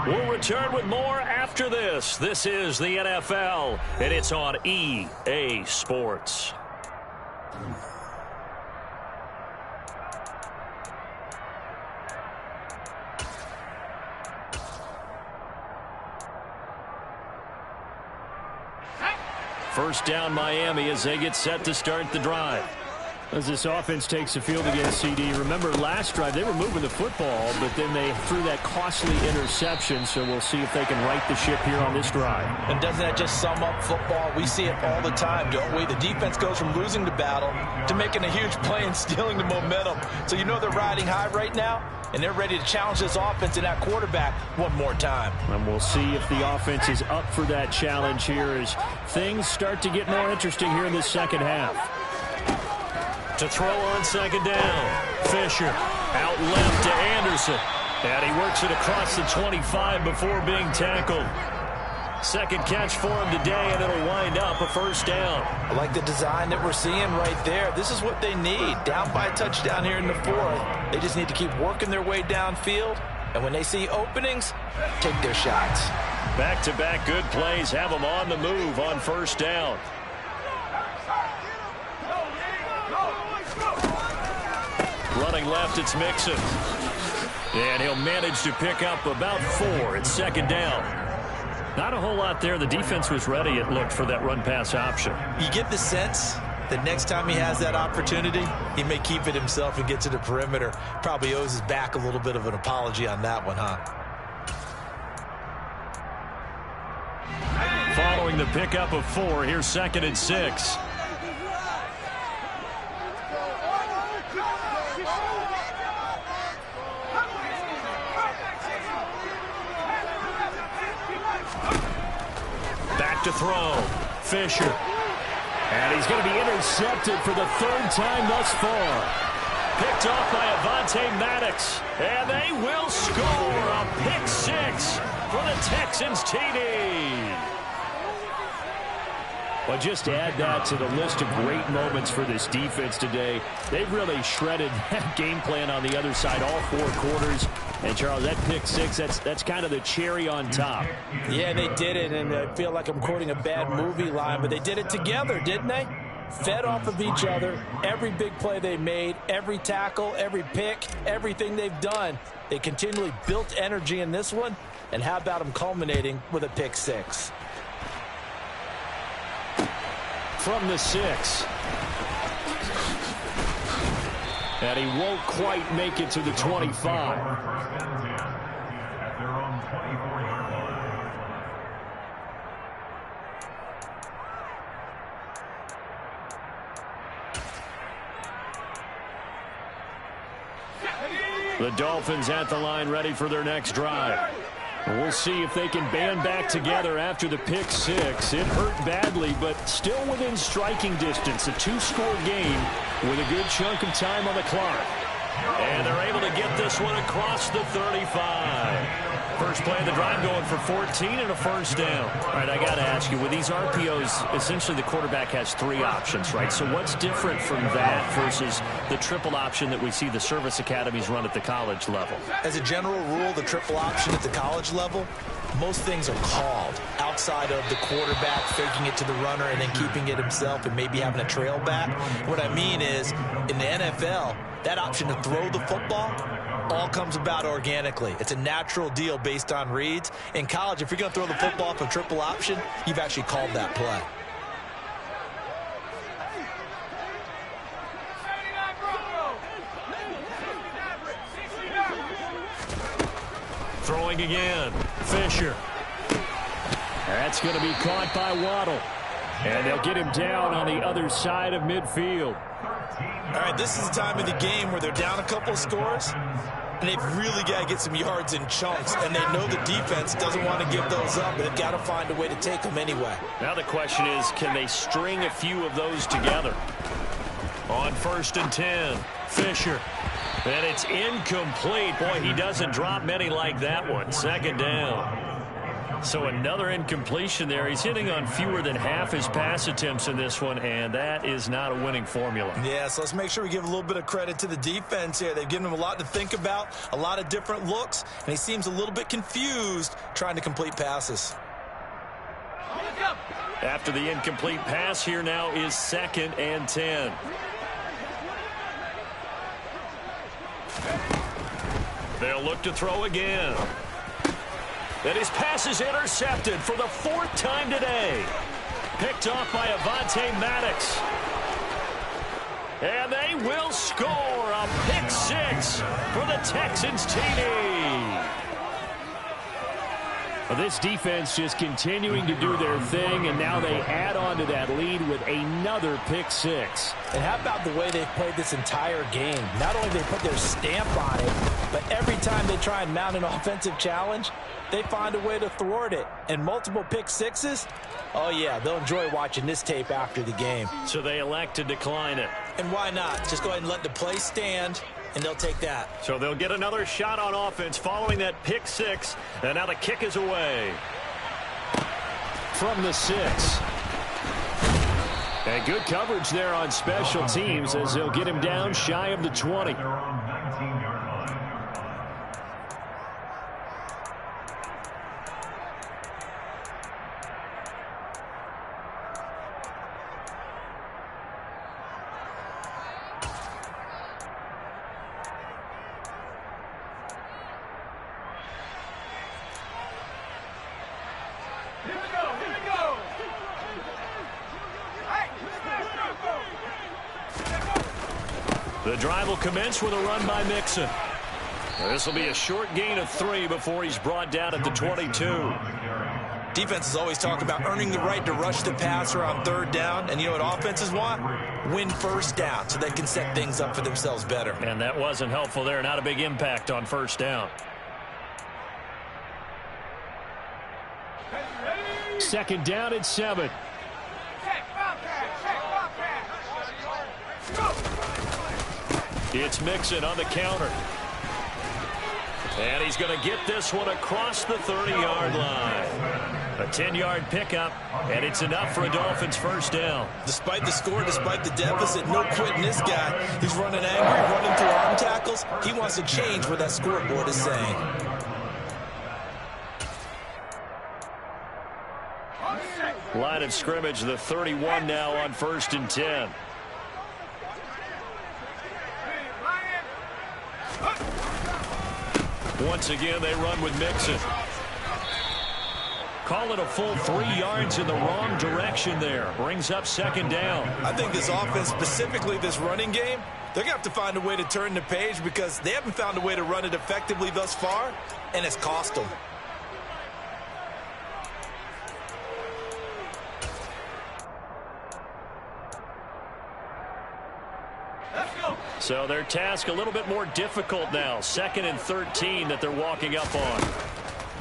We'll return with more after this. This is the NFL, and it's on EA Sports. First down Miami as they get set to start the drive. As this offense takes the field against CD, remember last drive they were moving the football, but then they threw that costly interception, so we'll see if they can right the ship here on this drive. And doesn't that just sum up football? We see it all the time, don't we? The defense goes from losing the battle to making a huge play and stealing the momentum. So you know they're riding high right now, and they're ready to challenge this offense and that quarterback one more time. And we'll see if the offense is up for that challenge here as things start to get more interesting here in this second half. To throw on second down. Fisher out left to Anderson. And he works it across the 25 before being tackled. Second catch for him today, and it'll wind up a first down. I like the design that we're seeing right there. This is what they need. Down by a touchdown here in the 4th. They just need to keep working their way downfield. And when they see openings, take their shots. Back-to-back good plays have them on the move on first down. Running left, it's Mixon. And he'll manage to pick up about 4 at second down. Not a whole lot there. The defense was ready, it looked, for that run-pass option. You get the sense that next time he has that opportunity, he may keep it himself and get to the perimeter. Probably owes his back a little bit of an apology on that one, huh? Following the pickup of 4, here's 2nd and 6. To throw. Fisher. And he's going to be intercepted for the 3rd time thus far. Picked off by Avonte Maddox. And they will score a pick 6 for the Texans TD. Well, just add that to the list of great moments for this defense today. They've really shredded that game plan on the other side all 4 quarters. And, Charles, that pick 6, that's kind of the cherry on top. Yeah, they did it, and I feel like I'm quoting a bad movie line, but they did it together, didn't they? Fed off of each other, every big play they made, every tackle, every pick, everything they've done. They continually built energy in this one, and how about them culminating with a pick 6? From the 6. And he won't quite make it to the 25. The Dolphins at the line ready for their next drive. We'll see if they can band back together after the pick 6. It hurt badly, but still within striking distance. A 2-score game with a good chunk of time on the clock. And they're able to get this one across the 35. First play of the drive going for 14 and a first down. All right, I got to ask you, with these RPOs, essentially the quarterback has 3 options, right? So what's different from that versus the triple option that we see the service academies run at the college level? As a general rule, the triple option at the college level, most things are called outside of the quarterback faking it to the runner and then keeping it himself and maybe having a trail back. What I mean is, in the NFL, that option to throw the football all comes about organically. It's a natural deal based on reads. In college, if you're going to throw the football off a triple option, you've actually called that play. Throwing again. Fisher. That's going to be caught by Waddle. And they'll get him down on the other side of midfield. All right, this is the time of the game where they're down a couple of scores, and they've really got to get some yards in chunks, and they know the defense doesn't want to give those up, but they've got to find a way to take them anyway. Now the question is, can they string a few of those together? On 1st and 10, Fisher. And it's incomplete. Boy, he doesn't drop many like that one. 2nd down. So another incompletion there. He's hitting on fewer than half his pass attempts in this one, and that is not a winning formula. Yeah, so let's make sure we give a little bit of credit to the defense here. They've given him a lot to think about, a lot of different looks, and he seems a little bit confused trying to complete passes. After the incomplete pass, here now is 2nd and 10. They'll look to throw again. And his pass is intercepted for the 4th time today. Picked off by Avonte Maddox. And they will score a pick 6 for the Texans TD. Well, this defense just continuing to do their thing, and now they add on to that lead with another pick 6. And how about the way they've played this entire game? Not only they put their stamp on it, but every time they try and mount an offensive challenge, they find a way to thwart it. And multiple pick 6s, oh yeah, they'll enjoy watching this tape after the game. So they elect to decline it. And why not? Just go ahead and let the play stand, and they'll take that. So they'll get another shot on offense following that pick 6. And now the kick is away. From the 6. And good coverage there on special teams as they'll get him down shy of the 20. Their own 19-yard line. The drive will commence with a run by Mixon. This will be a short gain of 3 before he's brought down at the 22. Defenses always talk about earning the right to rush the passer on 3rd down. And you know what offenses want? Win 1st down so they can set things up for themselves better. And that wasn't helpful there. Not a big impact on 1st down. 2nd down and 7. It's Mixon on the counter. And he's going to get this one across the 30-yard line. A 10-yard pickup, and it's enough for a Dolphins 1st down. Despite the score, despite the deficit, no quitting this guy. He's running angry, running through arm tackles. He wants to change what that scoreboard is saying. Line of scrimmage, the 31 now on 1st and 10. Once again, they run with Mixon. Call it a full 3 yards in the wrong direction there. Brings up 2nd down. I think this offense, specifically this running game, they're going to have to find a way to turn the page because they haven't found a way to run it effectively thus far, and it's cost them. So their task a little bit more difficult now. 2nd and 13 that they're walking up on.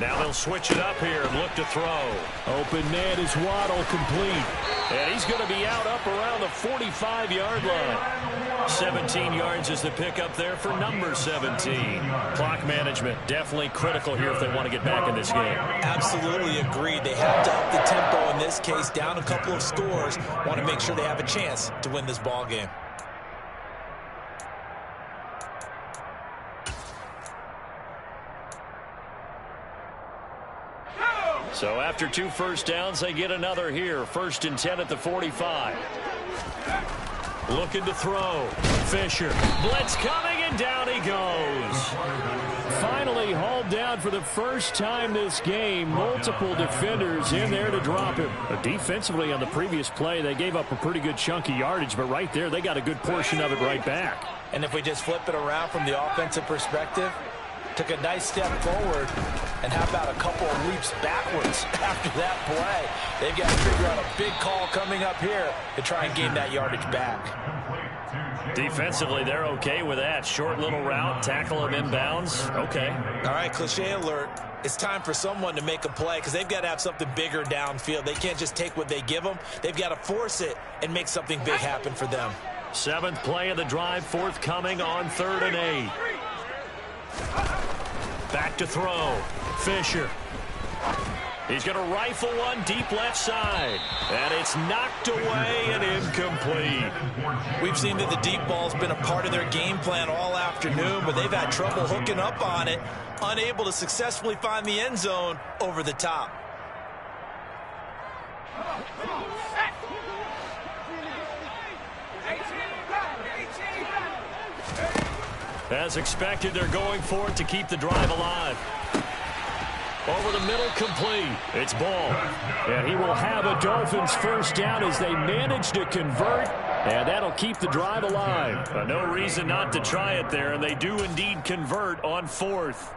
Now they'll switch it up here and look to throw. Open man is Waddle, complete. And he's going to be out up around the 45-yard line. 17 yards is the pickup there for number 17. Clock management definitely critical here if they want to get back in this game. Absolutely agreed. They have to up the tempo in this case, down a couple of scores. Want to make sure they have a chance to win this ball game. So after 2 first downs, they get another here. 1st and 10 at the 45. Looking to throw. Fisher. Blitz coming, and down he goes. Finally hauled down for the first time this game. Multiple defenders in there to drop him. Defensively on the previous play, they gave up a pretty good chunk of yardage, but right there, they got a good portion of it right back. And if we just flip it around from the offensive perspective, took a nice step forward, and how about a couple of leaps backwards after that play? They've got to figure out a big call coming up here to try and gain that yardage back. Defensively, they're okay with that. Short little route, tackle him inbounds. Okay. All right, cliche alert. It's time for someone to make a play because they've got to have something bigger downfield. They can't just take what they give them. They've got to force it and make something big happen for them. 7th play of the drive, forthcoming on 3rd and 8. Back to throw. Fisher. He's going to rifle one deep left side. And it's knocked away and incomplete. We've seen that the deep ball's been a part of their game plan all afternoon, but they've had trouble hooking up on it, unable to successfully find the end zone over the top. As expected, they're going for it to keep the drive alive. Over the middle, complete. It's Ball. And he will have a Dolphins first down as they manage to convert, and that'll keep the drive alive. No reason not to try it there, and they do indeed convert on 4th.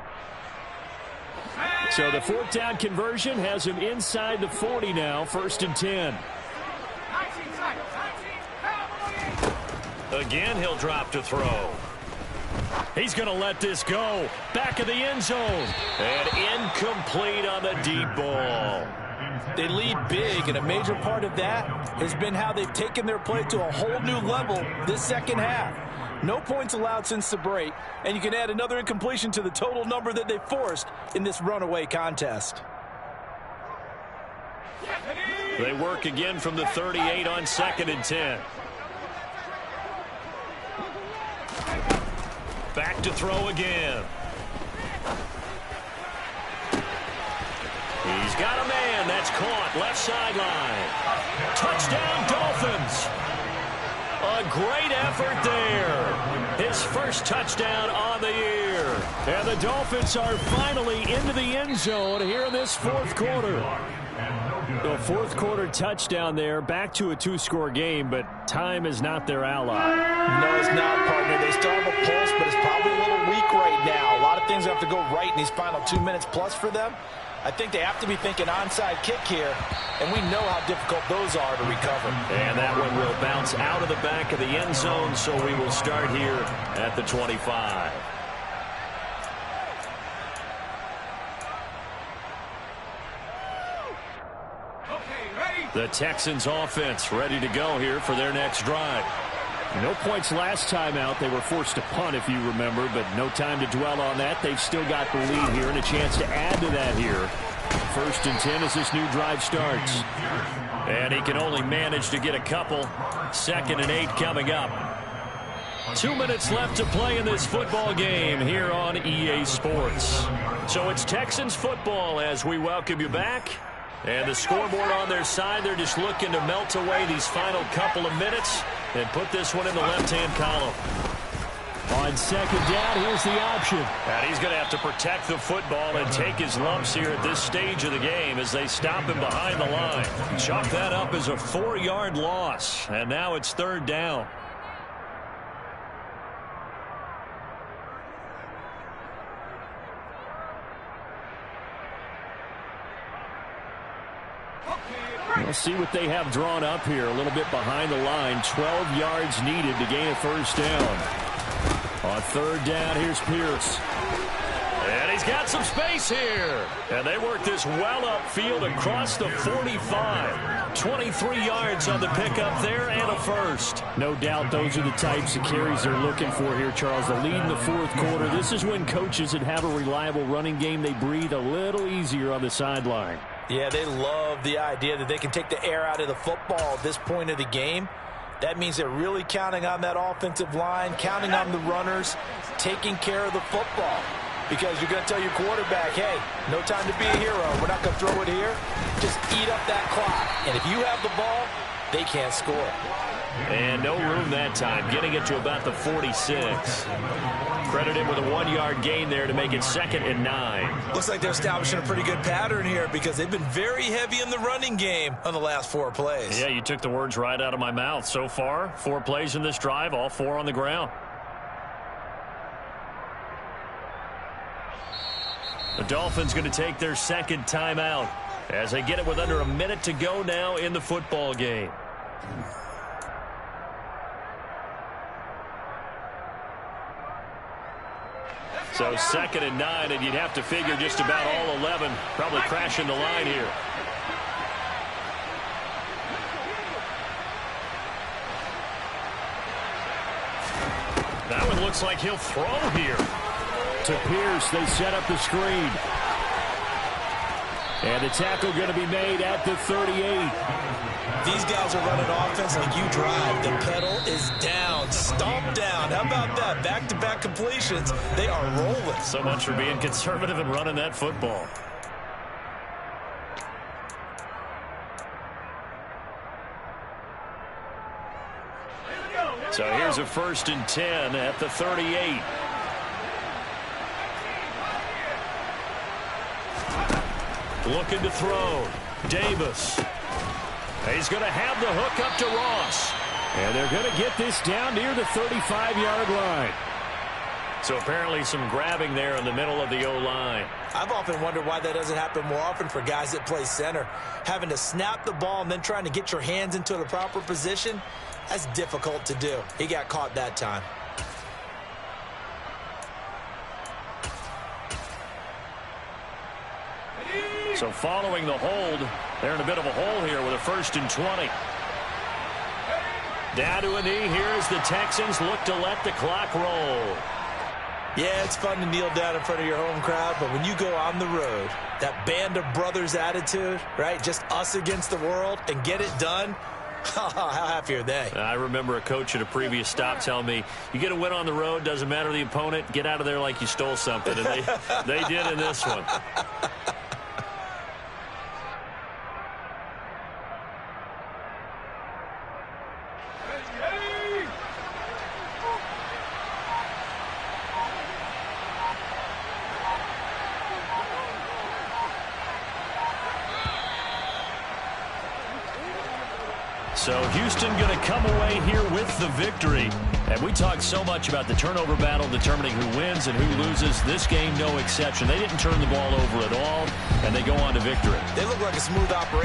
So the 4th down conversion has him inside the 40 now, 1st and 10. Again, he'll drop to throw. He's going to let this go. Back of the end zone. And incomplete on the deep ball. They lead big, and a major part of that has been how they've taken their play to a whole new level this second half. No points allowed since the break, and you can add another incompletion to the total number that they forced in this runaway contest. They work again from the 38 on 2nd and 10. Back to throw again. He's got a man. That's caught. Left sideline. Touchdown, Dolphins. A great effort there. His first touchdown on the year. And the Dolphins are finally into the end zone here in this 4th quarter. The 4th quarter touchdown there, back to a 2-score game, but time is not their ally. No, it's not, partner. They still have a pulse, but it's probably a little weak right now. A lot of things have to go right in these final 2 minutes plus for them. I think they have to be thinking onside kick here, and we know how difficult those are to recover. And that one will bounce out of the back of the end zone, so we will start here at the 25. The Texans offense ready to go here for their next drive. No points last time out. They were forced to punt, if you remember, but no time to dwell on that. They've still got the lead here and a chance to add to that here. 1st and 10 as this new drive starts. And he can only manage to get a couple. 2nd and 8 coming up. 2 minutes left to play in this football game here on EA Sports. So it's Texans football as we welcome you back. And the scoreboard on their side, they're just looking to melt away these final couple of minutes and put this one in the left-hand column. On 2nd down, here's the option. And he's going to have to protect the football and take his lumps here at this stage of the game as they stop him behind the line. Chalk that up as a 4-yard loss. And now it's 3rd down. We'll see what they have drawn up here. A little bit behind the line. 12 yards needed to gain a 1st down. On 3rd down, here's Pierce. And he's got some space here. And they work this well upfield across the 45. 23 yards on the pickup there and a first. No doubt those are the types of carries they're looking for here, Charles. The lead in the fourth quarter. This is when coaches that have a reliable running game, they breathe a little easier on the sideline. Yeah, they love the idea that they can take the air out of the football at this point of the game. That means they're really counting on that offensive line, counting on the runners, taking care of the football. Because you're going to tell your quarterback, hey, no time to be a hero. We're not going to throw it here. Just eat up that clock. And if you have the ball, they can't score. And no room that time, getting it to about the 46. Credited with a 1-yard gain there to make it 2nd and 9. Looks like they're establishing a pretty good pattern here because they've been very heavy in the running game on the last 4 plays. Yeah, you took the words right out of my mouth. So far, 4 plays in this drive, all 4 on the ground. The Dolphins going to take their 2nd timeout as they get it with under a minute to go now in the football game. So 2nd and 9, and you'd have to figure just about all 11 probably crashing the line here. That one looks like he'll throw here. To Pierce, they set up the screen. And the tackle going to be made at the 38. These guys are running offense like you drive. The pedal is down, stomp down. How about that? Back-to-back completions. They are rolling. So much for being conservative and running that football. So here's a 1st and 10 at the 38. Looking to throw. Davis. He's going to have the hook up to Ross. And they're going to get this down near the 35-yard line. So apparently some grabbing there in the middle of the O-line. I've often wondered why that doesn't happen more often for guys that play center. Having to snap the ball and then trying to get your hands into the proper position, that's difficult to do. He got caught that time. So following the hold, they're in a bit of a hole here with a 1st and 20. Down to a knee here as the Texans look to let the clock roll. Yeah, it's fun to kneel down in front of your home crowd, but when you go on the road, that band of brothers attitude, right, just us against the world and get it done, how happy are they? I remember a coach at a previous stop telling me, you get a win on the road, doesn't matter the opponent, get out of there like you stole something. And they did in this one. So Houston going to come away here with the victory. And we talked so much about the turnover battle determining who wins and who loses. This game, no exception. They didn't turn the ball over at all, and they go on to victory. They look like a smooth operation.